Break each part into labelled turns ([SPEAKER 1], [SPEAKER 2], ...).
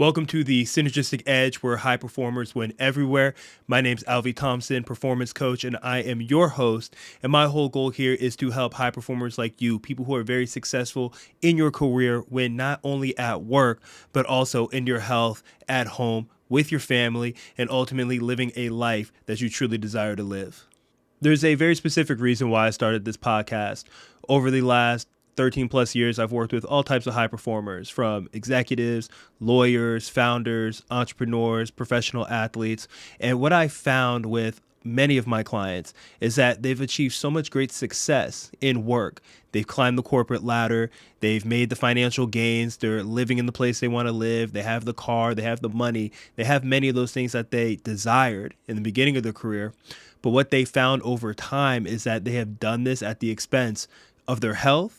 [SPEAKER 1] Welcome to the Synergistic Edge, where high performers win everywhere. My name's Alvey Thompson, performance coach, and I am your host. And my whole goal here is to help high performers like you, people who are very successful in your career, win not only at work, but also in your health, at home, with your family, and ultimately living a life that you truly desire to live. There's a very specific reason why I started this podcast. Over the last 13 plus years, I've worked with all types of high performers, from executives, lawyers, founders, entrepreneurs, professional athletes. And what I found with many of my clients is that they've achieved so much great success in work. They've climbed the corporate ladder. They've made the financial gains. They're living in the place they want to live. They have the car. They have the money. They have many of those things that they desired in the beginning of their career. But what they found over time is that they have done this at the expense of their health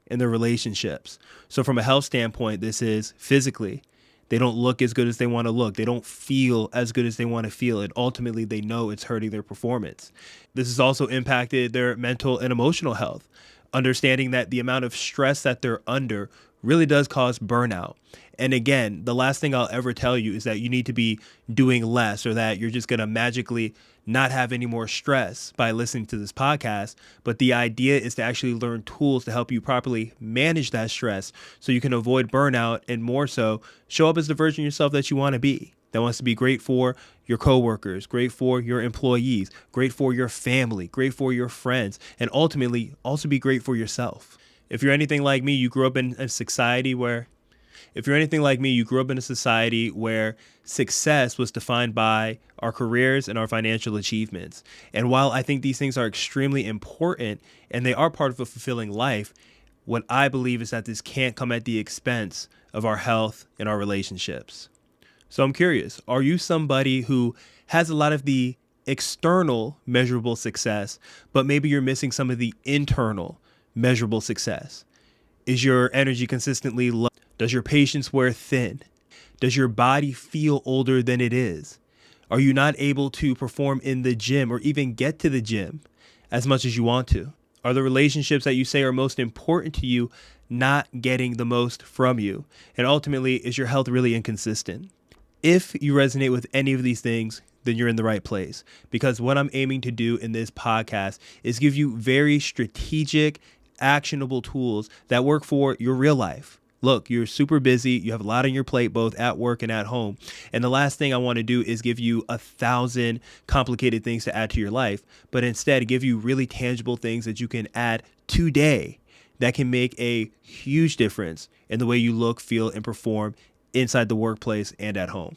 [SPEAKER 1] and their relationships. So from a health standpoint, this is physically. They don't look as good as they want to look. They don't feel as good as they want to feel. And ultimately, they know it's hurting their performance. This has also impacted their mental and emotional health, understanding that the amount of stress that they're under really does cause burnout. And again, the last thing I'll ever tell you is that you need to be doing less, or that you're just going to magically not have any more stress by listening to this podcast. But the idea is to actually learn tools to help you properly manage that stress so you can avoid burnout, and more so, show up as the version of yourself that you want to be, that wants to be great for your coworkers, great for your employees, great for your family, great for your friends, and ultimately also be great for yourself. If you're anything like me, you grew up in a society where success was defined by our careers and our financial achievements. And while I think these things are extremely important and they are part of a fulfilling life, what I believe is that this can't come at the expense of our health and our relationships. So I'm curious, are you somebody who has a lot of the external measurable success, but maybe you're missing some of the internal measurable success? Is your energy consistently low? Does your patience wear thin? Does your body feel older than it is? Are you not able to perform in the gym or even get to the gym as much as you want to? Are the relationships that you say are most important to you not getting the most from you? And ultimately, is your health really inconsistent? If you resonate with any of these things, then you're in the right place. Because what I'm aiming to do in this podcast is give you very strategic, actionable tools that work for your real life. Look, you're super busy. You have a lot on your plate, both at work and at home. And the last thing I want to do is give you 1,000 complicated things to add to your life, but instead give you really tangible things that you can add today that can make a huge difference in the way you look, feel, and perform inside the workplace and at home.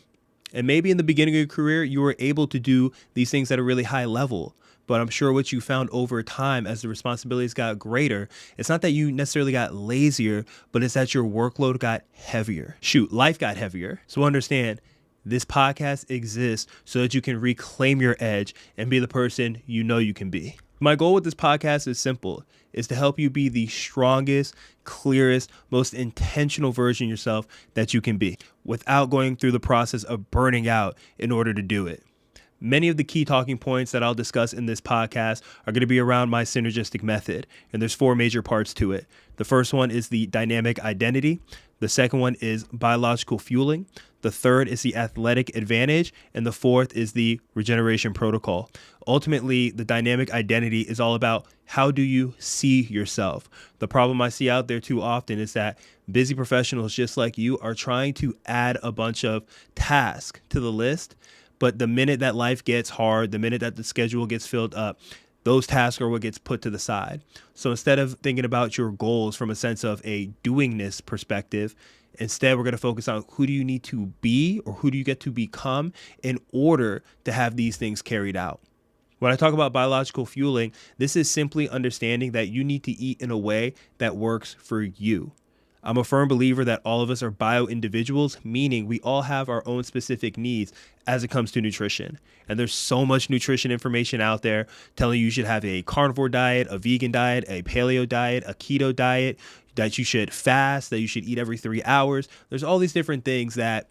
[SPEAKER 1] And maybe in the beginning of your career, you were able to do these things at a really high level. But I'm sure what you found over time as the responsibilities got greater, it's not that you necessarily got lazier, but it's that your workload got heavier. Life got heavier. So understand, this podcast exists so that you can reclaim your edge and be the person you know you can be. My goal with this podcast is simple, is to help you be the strongest, clearest, most intentional version of yourself that you can be without going through the process of burning out in order to do it. Many of the key talking points that I'll discuss in this podcast are going to be around my synergistic method, and there's 4 major parts to it. The first one is the dynamic identity. The second one is biological fueling. The third is the athletic advantage. And the fourth is the regeneration protocol. Ultimately, the dynamic identity is all about how do you see yourself. The problem I see out there too often is that busy professionals just like you are trying to add a bunch of tasks to the list. But the minute that life gets hard, the minute that the schedule gets filled up, those tasks are what gets put to the side. So instead of thinking about your goals from a sense of a doingness perspective, instead we're going to focus on who do you need to be, or who do you get to become in order to have these things carried out. When I talk about biological fueling, this is simply understanding that you need to eat in a way that works for you. I'm a firm believer that all of us are bio individuals, meaning we all have our own specific needs as it comes to nutrition. And there's so much nutrition information out there telling you should have a carnivore diet, a vegan diet, a paleo diet, a keto diet, that you should fast, that you should eat every 3 hours. There's all these different things that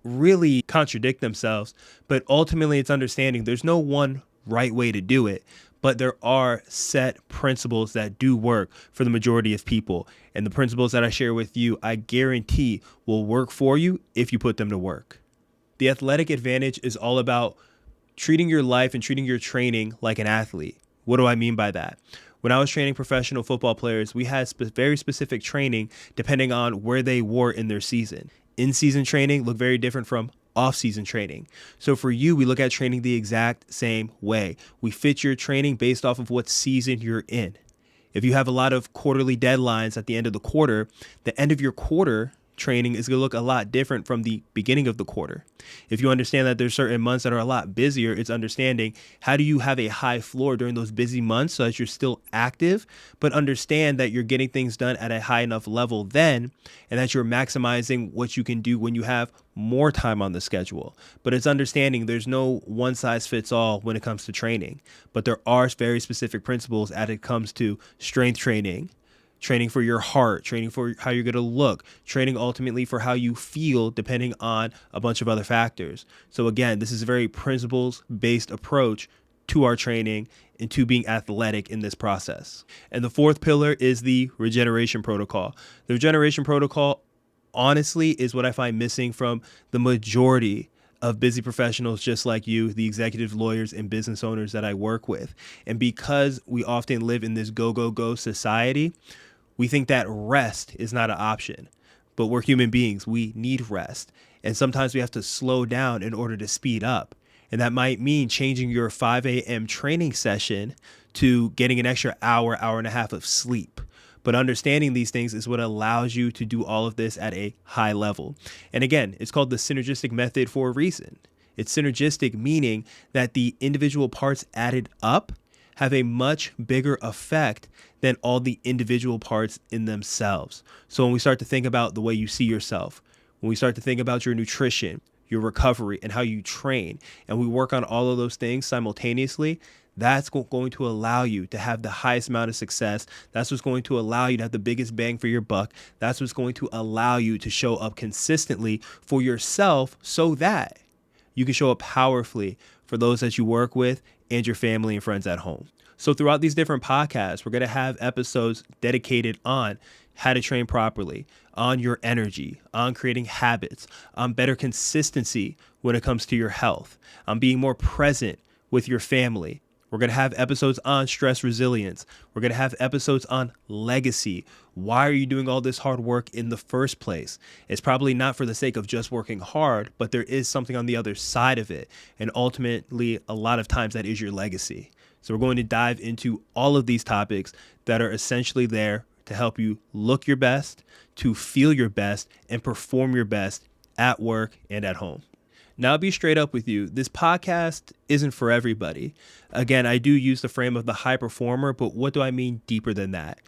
[SPEAKER 1] really contradict themselves, but ultimately it's understanding there's no one right way to do it. But there are set principles that do work for the majority of people. And the principles that I share with you, I guarantee will work for you if you put them to work. The athletic advantage is all about treating your life and treating your training like an athlete. What do I mean by that? When I was training professional football players, we had very specific training depending on where they were in their season. In-season training looked very different from off-season training. So for you, we look at training the exact same way. We fit your training based off of what season you're in. If you have a lot of quarterly deadlines at the end of the end of your quarter training is going to look a lot different from the beginning of the quarter. If you understand that there's certain months that are a lot busier, it's understanding how do you have a high floor during those busy months so that you're still active, but understand that you're getting things done at a high enough level then, and that you're maximizing what you can do when you have more time on the schedule. But it's understanding there's no one size fits all when it comes to training, but there are very specific principles as it comes to strength training, training for your heart, training for how you're going to look, training ultimately for how you feel, depending on a bunch of other factors. So again, this is a very principles-based approach to our training and to being athletic in this process. And the fourth pillar is the regeneration protocol. The regeneration protocol, honestly, is what I find missing from the majority of busy professionals just like you, the executives, lawyers, and business owners that I work with. And because we often live in this go, go, go society, we think that rest is not an option, but we're human beings. We need rest. And sometimes we have to slow down in order to speed up. And that might mean changing your 5 a.m. training session to getting an extra hour, hour and a half of sleep. But understanding these things is what allows you to do all of this at a high level. And again, it's called the synergistic method for a reason. It's synergistic, meaning that the individual parts added up have a much bigger effect than all the individual parts in themselves. So when we start to think about the way you see yourself, when we start to think about your nutrition, your recovery, and how you train, and we work on all of those things simultaneously, that's going to allow you to have the highest amount of success. That's what's going to allow you to have the biggest bang for your buck. That's what's going to allow you to show up consistently for yourself so that you can show up powerfully for those that you work with and your family and friends at home. So throughout these different podcasts, we're going to have episodes dedicated on how to train properly, on your energy, on creating habits, on better consistency when it comes to your health, on being more present with your family. We're going to have episodes on stress resilience. We're going to have episodes on legacy. Why are you doing all this hard work in the first place? It's probably not for the sake of just working hard, but there is something on the other side of it. And ultimately, a lot of times that is your legacy. So we're going to dive into all of these topics that are essentially there to help you look your best, to feel your best, and perform your best at work and at home. Now, I'll be straight up with you. This podcast isn't for everybody. Again, I do use the frame of the high performer, but what do I mean deeper than that?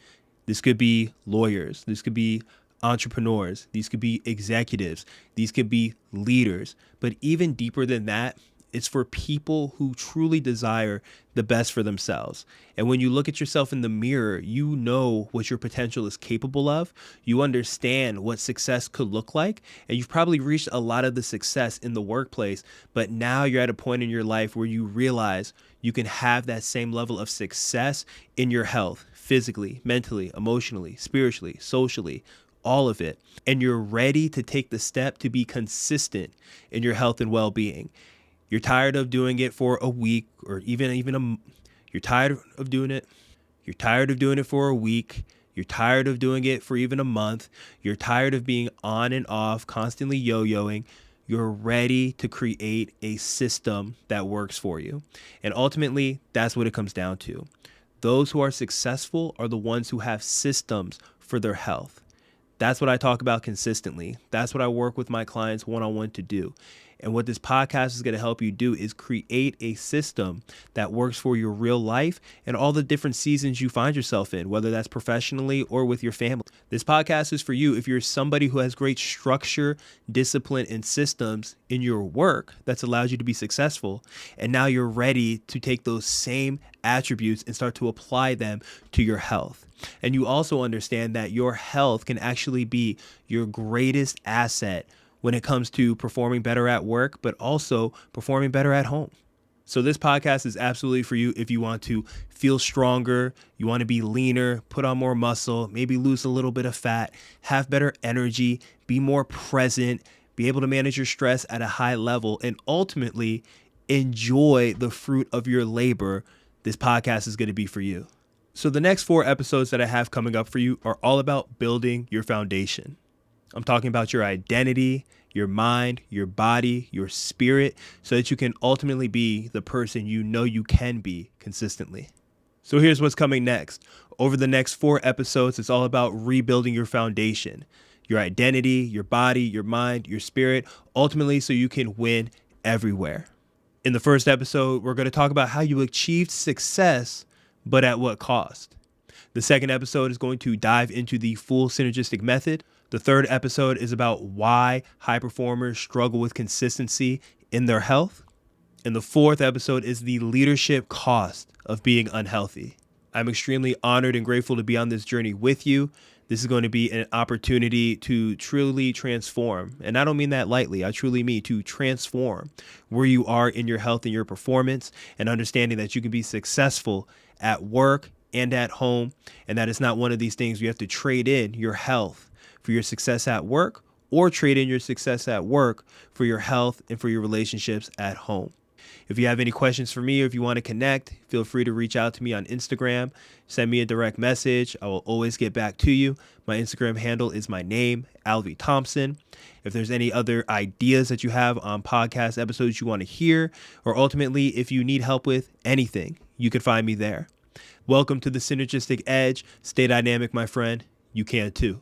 [SPEAKER 1] This could be lawyers. This could be entrepreneurs. These could be executives. These could be leaders. But even deeper than that, it's for people who truly desire the best for themselves. And when you look at yourself in the mirror, you know what your potential is capable of. You understand what success could look like. And you've probably reached a lot of the success in the workplace. But now you're at a point in your life where you realize you can have that same level of success in your health, physically, mentally, emotionally, spiritually, socially, all of it. And you're ready to take the step to be consistent in your health and well-being. You're tired of doing it for a week or you're tired of doing it. You're tired of doing it for a week. You're tired of doing it for even a month. You're tired of being on and off, constantly yo-yoing. You're ready to create a system that works for you. And ultimately, that's what it comes down to. Those who are successful are the ones who have systems for their health. That's what I talk about consistently. That's what I work with my clients one-on-one to do. And what this podcast is going to help you do is create a system that works for your real life and all the different seasons you find yourself in, whether that's professionally or with your family. This podcast is for you if you're somebody who has great structure, discipline, and systems in your work that's allowed you to be successful. And now you're ready to take those same attributes and start to apply them to your health. And you also understand that your health can actually be your greatest asset when it comes to performing better at work, but also performing better at home. So this podcast is absolutely for you if you want to feel stronger, you want to be leaner, put on more muscle, maybe lose a little bit of fat, have better energy, be more present, be able to manage your stress at a high level, and ultimately enjoy the fruit of your labor. This podcast is going to be for you. So the next 4 episodes that I have coming up for you are all about building your foundation. I'm talking about your identity, your mind, your body, your spirit, so that you can ultimately be the person you know you can be consistently. So here's what's coming next. Over the next 4 episodes, it's all about rebuilding your foundation, your identity, your body, your mind, your spirit, ultimately so you can win everywhere. In the first episode, we're going to talk about how you achieved success, but at what cost. The second episode is going to dive into the full synergistic method. The third episode is about why high performers struggle with consistency in their health. And the fourth episode is the leadership cost of being unhealthy. I'm extremely honored and grateful to be on this journey with you. This is going to be an opportunity to truly transform. And I don't mean that lightly. I truly mean to transform where you are in your health and your performance, and understanding that you can be successful at work and at home. And that it's not one of these things you have to trade in your health for your success at work, or trade in your success at work for your health and for your relationships at home. If you have any questions for me, or if you want to connect, feel free to reach out to me on Instagram. Send me a direct message. I will always get back to you. My Instagram handle is my name, Alvey Thompson. If there's any other ideas that you have on podcast episodes you want to hear, or ultimately if you need help with anything, you can find me there. Welcome to the Synergistic Edge. Stay dynamic, my friend. You can too.